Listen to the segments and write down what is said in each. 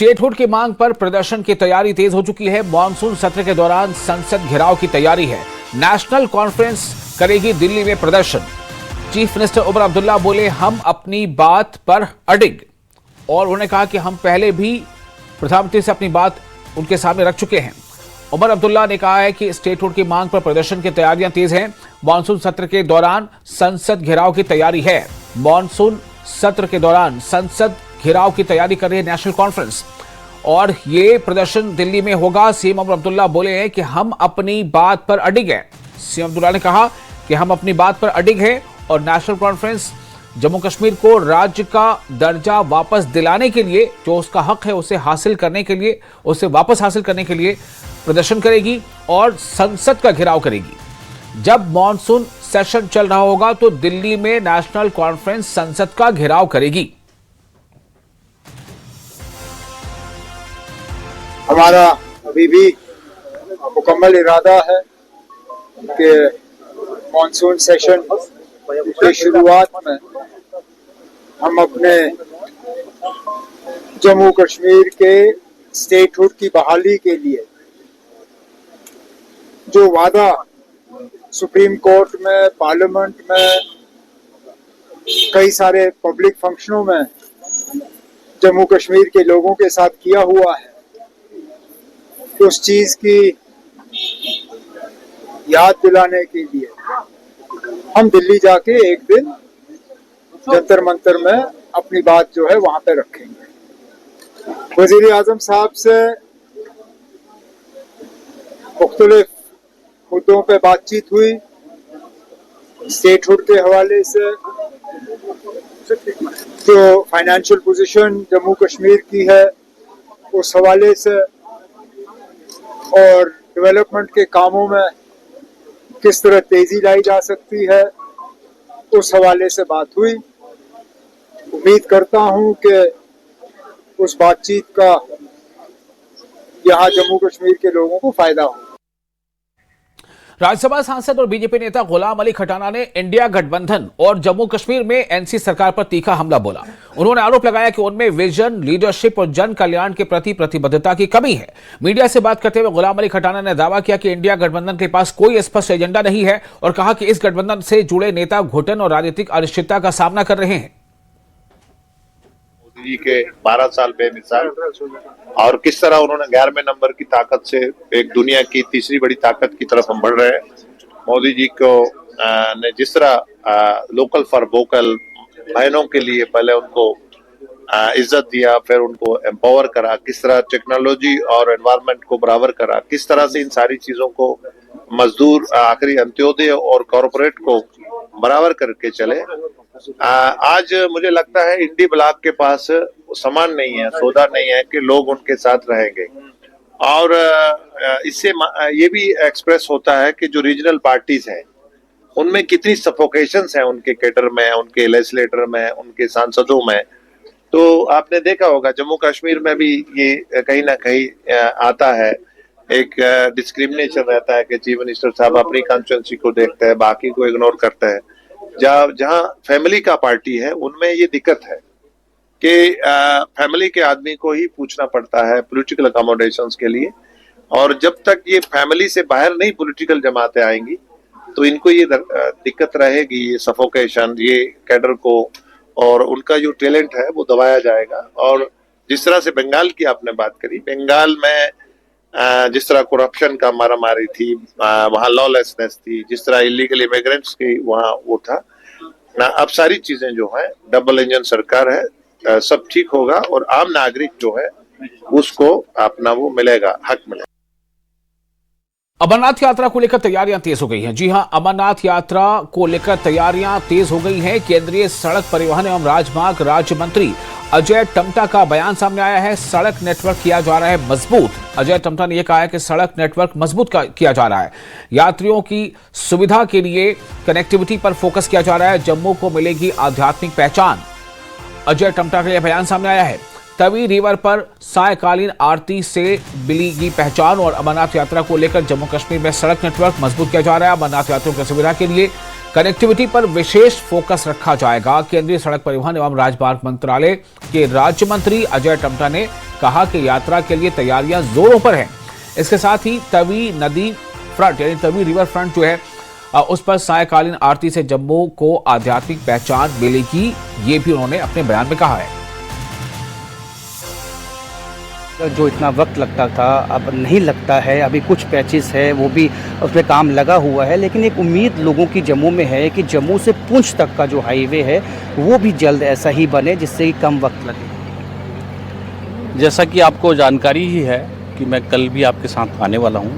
Statehood की मांग पर प्रदर्शन की तैयारी तेज हो चुकी है। मॉनसून सत्र के दौरान संसद घेराव की तैयारी है। नेशनल कॉन्फ्रेंस करेगी दिल्ली में प्रदर्शन। चीफ मिनिस्टर उमर अब्दुल्ला बोले, हम अपनी बात पर अडिग, और उन्होंने कहा कि हम पहले भी प्रधानमंत्री से अपनी बात उनके सामने रख चुके हैं। उमर अब्दुल्ला ने कहा है कि स्टेटहुड की मांग पर प्रदर्शन की तैयारियां तेज हैं। मॉनसून सत्र के दौरान संसद घेराव की तैयारी है। मॉनसून सत्र के दौरान संसद घेराव की तैयारी कर रही है नेशनल कॉन्फ्रेंस, और ये प्रदर्शन दिल्ली में होगा। सीएम उमर अब्दुल्ला बोले हैं कि हम अपनी बात पर अडिग हैं। सीएम अब्दुल्ला ने कहा कि हम अपनी बात पर अडिग हैं और नेशनल कॉन्फ्रेंस जम्मू कश्मीर को राज्य का दर्जा वापस दिलाने के लिए, जो उसका हक है उसे हासिल करने के लिए, उसे वापस हासिल करने के लिए प्रदर्शन करेगी और संसद का घेराव करेगी। जब मॉनसून सेशन चल रहा होगा तो दिल्ली में नेशनल कॉन्फ्रेंस संसद का घेराव करेगी। हमारा अभी भी मुकम्मल इरादा है कि मॉनसून सेशन की शुरुआत में हम अपने जम्मू कश्मीर के स्टेटहुड की बहाली के लिए जो वादा सुप्रीम कोर्ट में, पार्लियामेंट में, कई सारे पब्लिक फंक्शनों में जम्मू कश्मीर के लोगों के साथ किया हुआ है, उस चीज की याद दिलाने के लिए हम दिल्ली जाके एक दिन जंतर मंतर में अपनी बात जो है वहां पे रखेंगे। वजीर आजम साहब से मुख्तलिफ मुद्दों पे बातचीत हुई। स्टेटहुड के हवाले से जो फाइनेंशियल पोजीशन जम्मू कश्मीर की है उस हवाले से, और डेवलपमेंट के कामों में किस तरह तेजी लाई जा सकती है, उस हवाले से बात हुई। उम्मीद करता हूं कि उस बातचीत का यहां जम्मू कश्मीर के लोगों को फायदा हो। राज्यसभा सांसद और बीजेपी नेता गुलाम अली खटाना ने इंडिया गठबंधन और जम्मू कश्मीर में एनसी सरकार पर तीखा हमला बोला। उन्होंने आरोप लगाया कि उनमें विजन, लीडरशिप और जन कल्याण के प्रति प्रतिबद्धता की कमी है। मीडिया से बात करते हुए गुलाम अली खटाना ने दावा किया कि इंडिया गठबंधन के पास कोई स्पष्ट एजेंडा नहीं है, और कहा कि इस गठबंधन से जुड़े नेता घुटन और राजनीतिक अनिश्चितता का सामना कर रहे हैं। जी के 12 साल बेमिसाल, और किस तरह उन्होंने 11वें नंबर की ताकत से एक दुनिया की तीसरी बड़ी ताकत की तरफ हम बढ़ रहे हैं। मोदी जी को ने जिस तरह लोकल फॉर वोकल बहनों के लिए पहले उनको इज्जत दिया, फिर उनको एम्पावर करा, किस तरह टेक्नोलॉजी और एनवायरनमेंट को बराबर करा, किस तरह से इन सारी चीजों को मजदूर, आखिरी अंत्योदय और कॉरपोरेट को बराबर करके चले। आज मुझे लगता है इंडी ब्लॉक के पास सामान नहीं है, सौदा नहीं है कि लोग उनके साथ रहेंगे, और इससे ये भी एक्सप्रेस होता है कि जो रीजनल पार्टीज हैं उनमें कितनी सफोकेशंस हैं उनके कैडर में, उनके लेजिस्लेटर में, उनके सांसदों में। तो आपने देखा होगा जम्मू कश्मीर में भी ये कहीं ना कहीं आता है, एक डिस्क्रिमिनेशन रहता है कि चीफ मिनिस्टर साहब अपनी कॉन्स्टिट्यूएंसी को देखते हैं, बाकी को इग्नोर करते हैं। जहाँ फैमिली का पार्टी है उनमें ये दिक्कत है कि फैमिली के आदमी को ही पूछना पड़ता है पॉलिटिकल अकोमोडेशंस के लिए, और जब तक ये फैमिली से बाहर नहीं पॉलिटिकल जमातें आएंगी तो इनको ये दिक्कत रहेगी, ये सफोकेशन, ये कैडर को और उनका जो टैलेंट है वो दबाया जाएगा। और जिस तरह से बंगाल की आपने बात करी, बंगाल में जिस तरह करप्शन का मारामारी थी, वहाँ लॉलेसनेस थी, जिस तरह इलीगल इमिग्रेंट्स की वहाँ वो था ना, अब सारी चीजें जो है, डबल इंजन सरकार है, सब ठीक होगा और आम नागरिक जो है उसको अपना वो मिलेगा, हक मिलेगा। अमरनाथ यात्रा को लेकर तैयारियां तेज हो गई हैं। जी हां, अमरनाथ यात्रा को लेकर तैयारियां तेज हो गई हैं। केंद्रीय सड़क परिवहन एवं राजमार्ग राज्य मंत्री अजय टम्टा का बयान सामने आया है। सड़क नेटवर्क किया जा रहा है मजबूत। अजय टम्टा ने यह कहा है कि सड़क नेटवर्क मजबूत किया जा रहा है। यात्रियों की सुविधा के लिए कनेक्टिविटी पर फोकस किया जा रहा है। जम्मू को मिलेगी आध्यात्मिक पहचान। अजय टम्टा का यह बयान सामने आया है। तवी रिवर पर सायकालीन आरती से मिलेगी पहचान, और अमरनाथ यात्रा को लेकर जम्मू कश्मीर में सड़क नेटवर्क मजबूत किया जा रहा है। अमरनाथ यात्रियों की सुविधा के लिए कनेक्टिविटी पर विशेष फोकस रखा जाएगा। केंद्रीय सड़क परिवहन एवं राजमार्ग मंत्रालय के राज्य मंत्री अजय टम्टा ने कहा कि यात्रा के लिए तैयारियां जोरों पर हैं। इसके साथ ही तवी नदी फ्रंट यानी तवी रिवर फ्रंट जो है उस पर सायकालीन आरती से जम्मू को आध्यात्मिक पहचान मिलेगी, ये भी उन्होंने अपने बयान में कहा है। जो इतना वक्त लगता था अब नहीं लगता है, अभी कुछ पैचेस है वो भी उस पर काम लगा हुआ है, लेकिन एक उम्मीद लोगों की जम्मू में है कि जम्मू से पुंछ तक का जो हाईवे है वो भी जल्द ऐसा ही बने जिससे कम वक्त लगे। जैसा कि आपको जानकारी ही है कि मैं कल भी आपके साथ आने वाला हूं।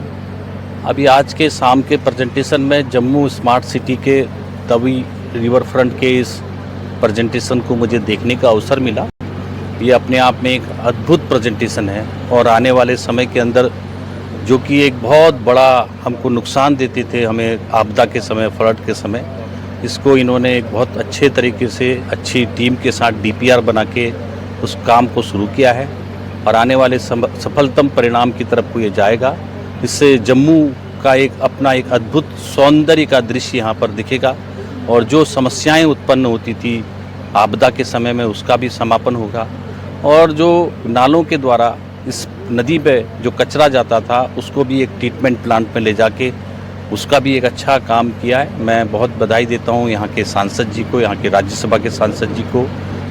अभी आज के शाम के प्रेजेंटेशन में जम्मू स्मार्ट सिटी के तवी रिवर फ्रंट के इस प्रेजेंटेशन को मुझे देखने का अवसर मिला। ये अपने आप में एक अद्भुत प्रेजेंटेशन है और आने वाले समय के अंदर जो कि एक बहुत बड़ा हमको नुकसान देते थे हमें आपदा के समय, फ्लड के समय, इसको इन्होंने एक बहुत अच्छे तरीके से अच्छी टीम के साथ डीपीआर बना के उस काम को शुरू किया है और आने वाले सफलतम परिणाम की तरफ ये जाएगा। इससे जम्मू का एक अपना एक अद्भुत सौंदर्य का दृश्य यहाँ पर दिखेगा और जो समस्याएं उत्पन्न होती थी आपदा के समय में उसका भी समापन होगा और जो नालों के द्वारा इस नदी पे जो कचरा जाता था उसको भी एक ट्रीटमेंट प्लांट में ले जाके उसका भी एक अच्छा काम किया है। मैं बहुत बधाई देता हूँ यहाँ के सांसद जी को, यहाँ के राज्यसभा के सांसद जी को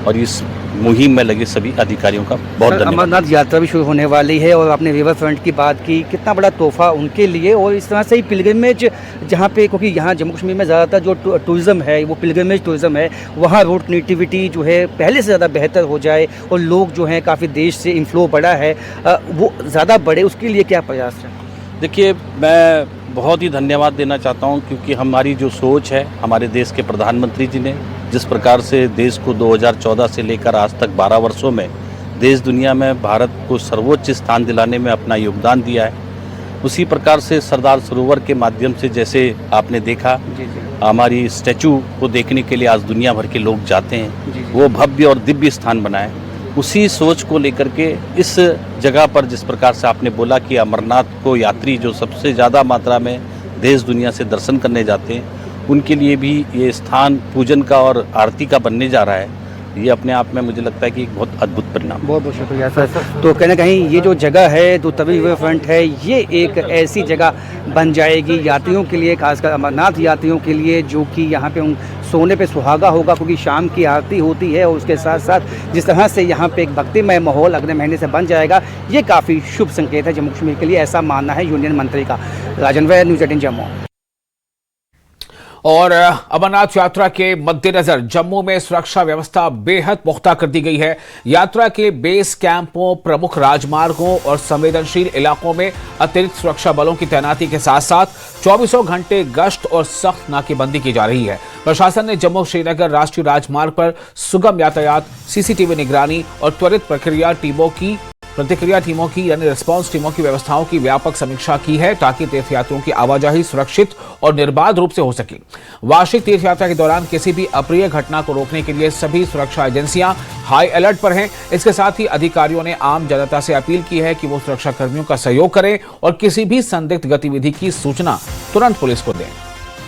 और इस मुहिम में लगे सभी अधिकारियों का बहुत धन्यवाद। अमरनाथ यात्रा भी शुरू होने वाली है और आपने रिवर फ्रंट की बात की, कितना बड़ा तोहफा उनके लिए और इस तरह से ही पिलग्रिमेज जहाँ पे, क्योंकि यहाँ जम्मू कश्मीर में ज़्यादातर जो टूरिज़्म है वो पिलग्रिमेज टूरिज़्म है, वहाँ रोड कनेक्टिविटी जो है पहले से ज़्यादा बेहतर हो जाए और लोग जो हैं काफ़ी देश से इनफ्लो बढ़ा है वो ज़्यादा बढ़े, उसके लिए क्या प्रयास है? देखिए, मैं बहुत ही धन्यवाद देना चाहता हूं क्योंकि हमारी जो सोच है हमारे देश के प्रधानमंत्री जी ने जिस प्रकार से देश को 2014 से लेकर आज तक 12 वर्षों में देश दुनिया में भारत को सर्वोच्च स्थान दिलाने में अपना योगदान दिया है, उसी प्रकार से सरदार सरोवर के माध्यम से जैसे आपने देखा हमारी स्टैचू को देखने के लिए आज दुनिया भर के लोग जाते हैं, वो भव्य और दिव्य स्थान बना है। उसी सोच को लेकर के इस जगह पर जिस प्रकार से आपने बोला कि अमरनाथ को यात्री जो सबसे ज़्यादा मात्रा में देश दुनिया से दर्शन करने जाते हैं उनके लिए भी ये स्थान पूजन का और आरती का बनने जा रहा है, ये अपने आप में मुझे लगता है कि एक बहुत अद्भुत परिणाम। बहुत बहुत शुक्रिया सर। तो कहीं ना कहीं ये जो जगह है जो तवी रिवर फ्रंट है ये एक ऐसी जगह बन जाएगी यात्रियों के लिए, खासकर अमरनाथ यात्रियों के लिए, जो कि यहाँ पे उन सोने पे सुहागा होगा क्योंकि शाम की आरती होती है और उसके साथ साथ जिस तरह से यहाँ पे एक भक्तिमय माहौल अगले महीने से बन जाएगा, ये काफ़ी शुभ संकेत है जम्मू कश्मीर के लिए, ऐसा मानना है यूनियन मंत्री का। राजन वैद, न्यूज़ 18 जम्मू। और अमरनाथ यात्रा के मद्देनजर जम्मू में सुरक्षा व्यवस्था बेहद पुख्ता कर दी गई है। यात्रा के बेस कैंपों, प्रमुख राजमार्गों और संवेदनशील इलाकों में अतिरिक्त सुरक्षा बलों की तैनाती के साथ साथ 24 घंटे गश्त और सख्त नाकेबंदी की जा रही है। प्रशासन ने जम्मू श्रीनगर राष्ट्रीय राजमार्ग पर सुगम यातायात, सीसीटीवी निगरानी और त्वरित प्रतिक्रिया टीमों की यानी रिस्पांस टीमों की व्यवस्थाओं की व्यापक समीक्षा की है ताकि तीर्थयात्रियों की आवाजाही सुरक्षित और निर्बाध रूप से हो सके। वार्षिक तीर्थयात्रा के दौरान किसी भी अप्रिय घटना को रोकने के लिए सभी सुरक्षा एजेंसियां हाई अलर्ट पर हैं। इसके साथ ही अधिकारियों ने आम जनता से अपील की है कि वो सुरक्षा कर्मियों का सहयोग करें और किसी भी संदिग्ध गतिविधि की सूचना तुरंत पुलिस को दें।